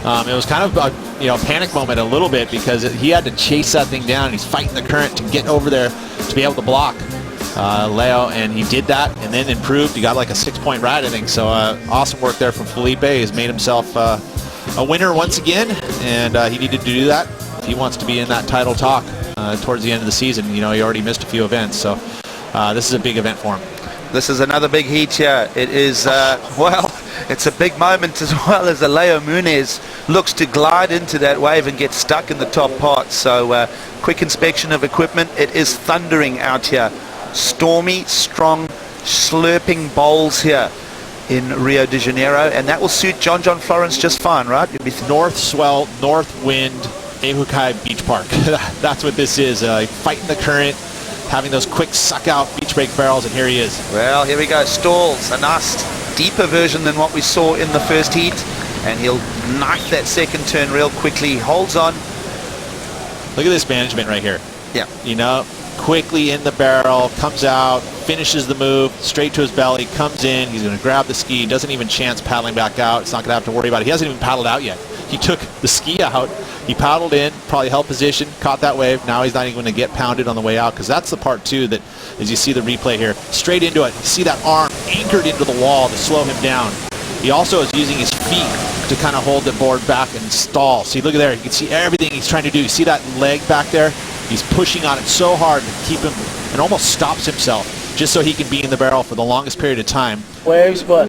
It was kind of a panic moment a little bit because he had to chase that thing down. He's fighting the current to get over there to be able to block Alejo, and he did that and then improved. He got like a 6-point ride, I think. So awesome work there from Felipe. He's made himself a winner once again, and he needed to do that if he wants to be in that title talk towards the end of the season. He already missed a few events, so this is a big event for him. This is another big heat here. It is, well, it's a big moment as well as Alejo Muniz looks to glide into that wave and get stuck in the top part. So quick inspection of equipment. It is thundering out here. Stormy, strong, slurping bowls here in Rio de Janeiro, and that will suit John Florence just fine, right? North swell, north wind, Ehukai Beach Park. That's what this is, fighting the current, having those quick suck out beach break barrels, and here he is. Well, here we go. Stalls, a nice deeper version than what we saw in the first heat, and he'll knife that second turn real quickly. Holds on. Look at this management right here. Yeah. Quickly in the barrel, comes out, finishes the move, straight to his belly, comes in, he's going to grab the ski, doesn't even chance paddling back out. It's not going to have to worry about it. He hasn't even paddled out yet. He took the ski out, he paddled in, probably held position, caught that wave. Now he's not even going to get pounded on the way out, because that's the part too that, as you see the replay here, straight into it. You see that arm anchored into the wall to slow him down. He also is using his feet to kind of hold the board back and stall. See, look at there, you can see everything he's trying to do. You see that leg back there? He's pushing on it so hard to keep him, and almost stops himself just so he can be in the barrel for the longest period of time. Waves, but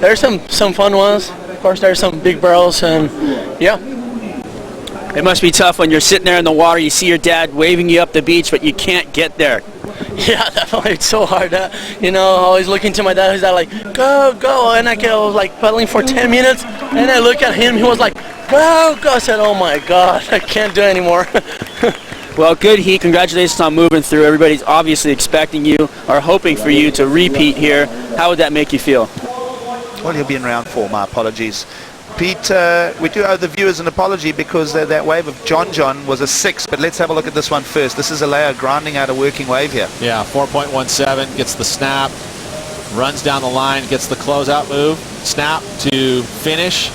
there's some fun ones. Of course, there's some big barrels, and yeah. It must be tough when you're sitting there in the water, you see your dad waving you up the beach, but you can't get there. Yeah, definitely. It's so hard. Always looking to my dad. He's like, go, go. And I was like pedaling for 10 minutes, and I look at him. He was like, go, go. I said, oh my God, I can't do it anymore. Well, good heat. Congratulations on moving through. Everybody's obviously expecting you or hoping for you to repeat here. How would that make you feel? Well, he'll be in round 4. My apologies. Pete, we do owe the viewers an apology because that wave of John was a 6, but let's have a look at this one first. This is Alejo grinding out a working wave here. Yeah, 4.17, gets the snap, runs down the line, gets the closeout move, snap to finish.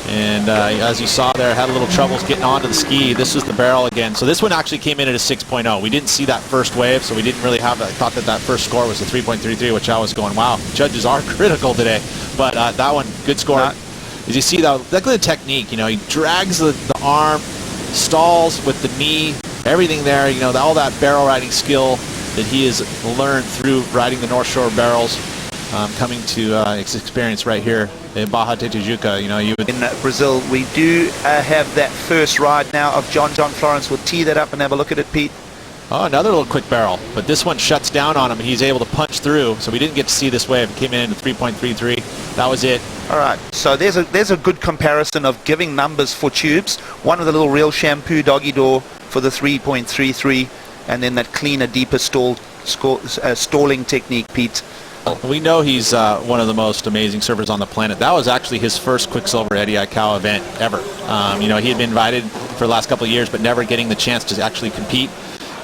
And as you saw there, had a little troubles getting onto the ski. This was the barrel again. So this one actually came in at a 6.0. We didn't see that first wave, so we didn't really have that. I thought that first score was a 3.33, which I was going, wow, judges are critical today. But that one, good score. As you see, look at the technique. He drags the arm, stalls with the knee, everything there. All that barrel riding skill that he has learned through riding the North Shore barrels. Coming to experience right here in Baja de Tijuca. In Brazil, we do have that first ride now of John Florence. We'll tee that up and have a look at it, Pete. Oh, another little quick barrel, but this one shuts down on him. He's able to punch through, so we didn't get to see this wave. It came in at 3.33. That was it. All right, so there's a good comparison of giving numbers for tubes. One with a little real shampoo doggy door for the 3.33, and then that cleaner, deeper stalling technique, Pete. We know he's one of the most amazing surfers on the planet. That was actually his first Quicksilver Eddie Aikau event ever. He had been invited for the last couple of years, but never getting the chance to actually compete.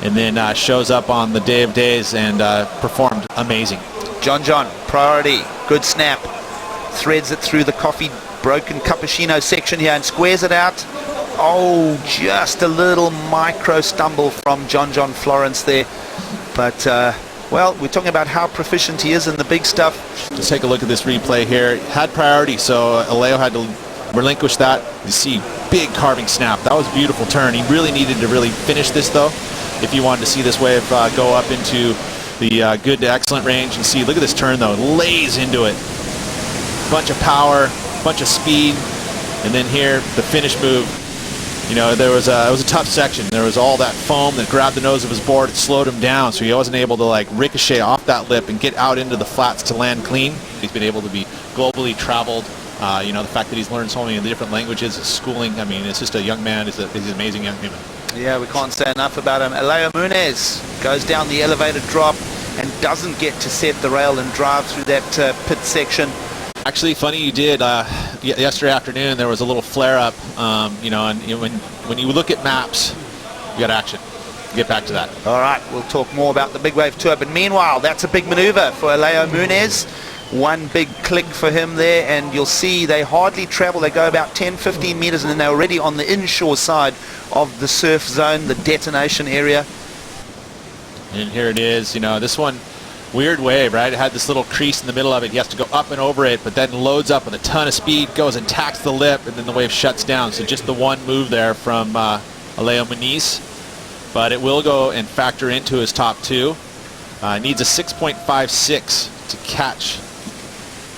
And then shows up on the day of days and performed amazing. John, priority, good snap. Threads it through the coffee broken cappuccino section here and squares it out. Oh, just a little micro stumble from John Florence there. But well, we're talking about how proficient he is in the big stuff. Let's take a look at this replay here. Had priority, so Alejo had to relinquish that. You see big carving snap. That was a beautiful turn. He really needed to finish this though if you wanted to see this wave go up into the good to excellent range. You see, look at this turn though. Lays into it. Bunch of power, bunch of speed, and then here the finish move. It was a tough section. There was all that foam that grabbed the nose of his board. It slowed him down, so he wasn't able to ricochet off that lip and get out into the flats to land clean. He's been able to be globally traveled. The fact that he's learned so many different languages, his schooling. I mean, it's just a young man. He's an amazing young human. Yeah, we can't say enough about him. Alejo Muniz goes down the elevated drop and doesn't get to set the rail and drive through that pit section. Actually, funny you did. Yesterday afternoon, there was a little flare-up, and when you look at maps, you got action. Get back to that. All right, we'll talk more about the Big Wave Tour, but meanwhile, that's a big maneuver for Alejo Muniz. one big click for him there, and you'll see they hardly travel. They go about 10-15 meters, and then they're already on the inshore side of the surf zone, the detonation area. And here it is. You know, this one, weird wave, right? It had this little crease in the middle of it. He has to go up and over it, but then loads up with a ton of speed, goes and tacks the lip, and then the wave shuts down. So just the one move there from Alejo Muniz. But it will go and factor into his top two. Needs a 6.56 to catch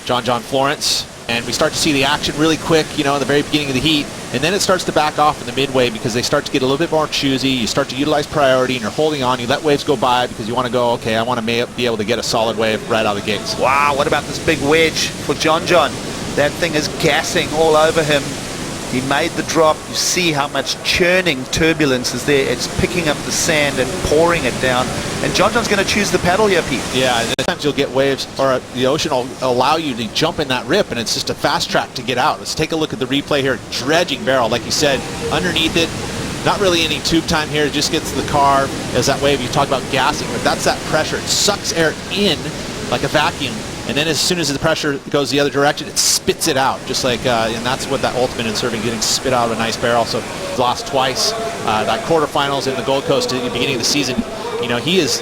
John Florence. And we start to see the action really quick, you know, in the very beginning of the heat. And then it starts to back off in the midway because they start to get a little bit more choosy. You start to utilize priority, and you're holding on. You let waves go by because you want to go, okay, I want to be able to get a solid wave right out of the gates. Wow, what about this big wedge for John? That thing is gassing all over him. He made the drop. You see how much churning turbulence is there. It's picking up the sand and pouring it down. And John's going to choose the paddle here, Pete. Yeah, and sometimes you'll get waves, or the ocean will allow you to jump in that rip, and it's just a fast track to get out. Let's take a look at the replay here. Dredging barrel, like you said, underneath it. Not really any tube time here. It just gets to the car as that wave. You talk about gassing, but that's that pressure. It sucks air in like a vacuum. And then as soon as the pressure goes the other direction, it spits it out, just like, and that's what that ultimate in surfing, getting spit out of a nice barrel. So lost twice. That quarterfinals in the Gold Coast at the beginning of the season, you know, he is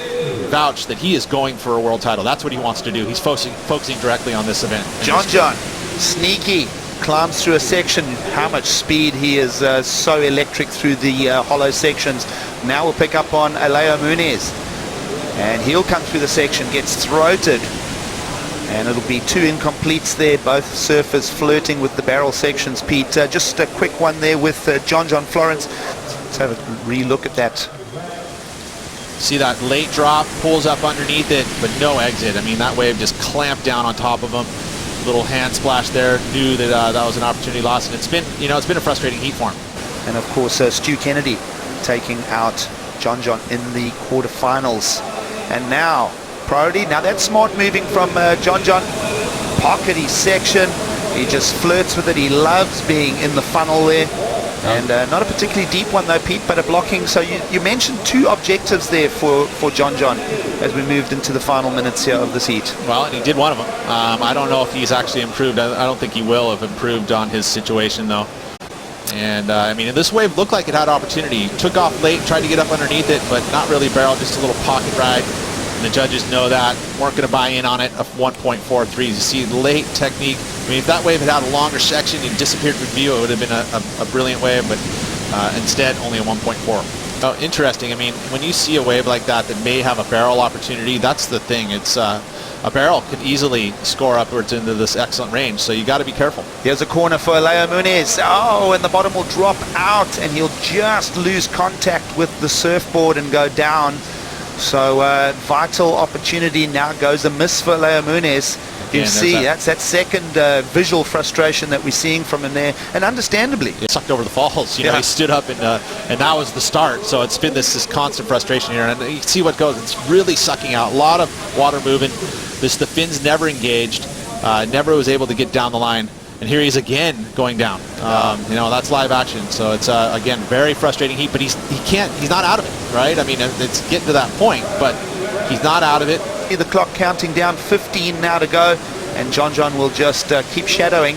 vouched that he is going for a world title. That's what he wants to do. He's focusing directly on this event. John, sneaky, climbs through a section. How much speed he is, so electric through the hollow sections. Now we'll pick up on Alejo Muniz. And he'll come through the section, gets throated. And it'll be two incompletes there, both surfers flirting with the barrel sections, Pete. Just a quick one there with John Florence. Let's have a re-look at that. See that late drop, pulls up underneath it, but no exit. I mean, that wave just clamped down on top of him. Little hand splash there, knew that that was an opportunity lost. And it's been, you know, it's been a frustrating heat for him. And of course, Stu Kennedy taking out John in the quarterfinals. And now, priority. Now that's smart moving from John. Pocket his section. He just flirts with it. He loves being in the funnel there. And not a particularly deep one though, Pete, but a blocking. So you mentioned two objectives there for John as we moved into the final minutes here of this heat. Well, and he did one of them. I don't know if he's actually improved. I don't think he will have improved on his situation though. And I mean, this wave looked like it had opportunity. Took off late, tried to get up underneath it, but not really barrel, just a little pocket ride. And the judges know that, weren't going to buy in on it, of 1.43. You see late technique. I mean, if that wave had had a longer section and disappeared from view, it would have been a brilliant wave, but instead only a 1.4. Oh, interesting. I mean, when you see a wave like that may have a barrel opportunity, that's the thing. It's a barrel could easily score upwards into this excellent range, so you got to be careful. Here's a corner for Alejo Muniz. Oh, and the bottom will drop out, and he'll just lose contact with the surfboard and go down. So vital opportunity now goes a miss for Alejo Muniz. You see, that's that second visual frustration that we're seeing from him there, and understandably. It sucked over the falls. You know, he stood up, and that was the start. So it's been this constant frustration here, and you see what goes. It's really sucking out. A lot of water moving. The fins never engaged. Never was able to get down the line. And here he's again going down. You know, that's live action. So it's again very frustrating heat, but he's not out of it, right? I mean, it's getting to that point, but he's not out of it. The clock counting down, 15 now to go, and John will just keep shadowing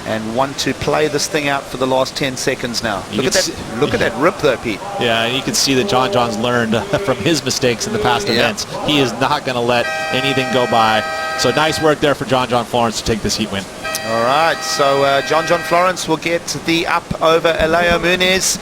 and want to play this thing out for the last 10 seconds now. Look at that rip though, Pete. Yeah, and you can see that John's learned from his mistakes in the past events. He is not going to let anything go by. So nice work there for John Florence to take this heat win. All right, so John Florence will get the up over Alejo Muniz.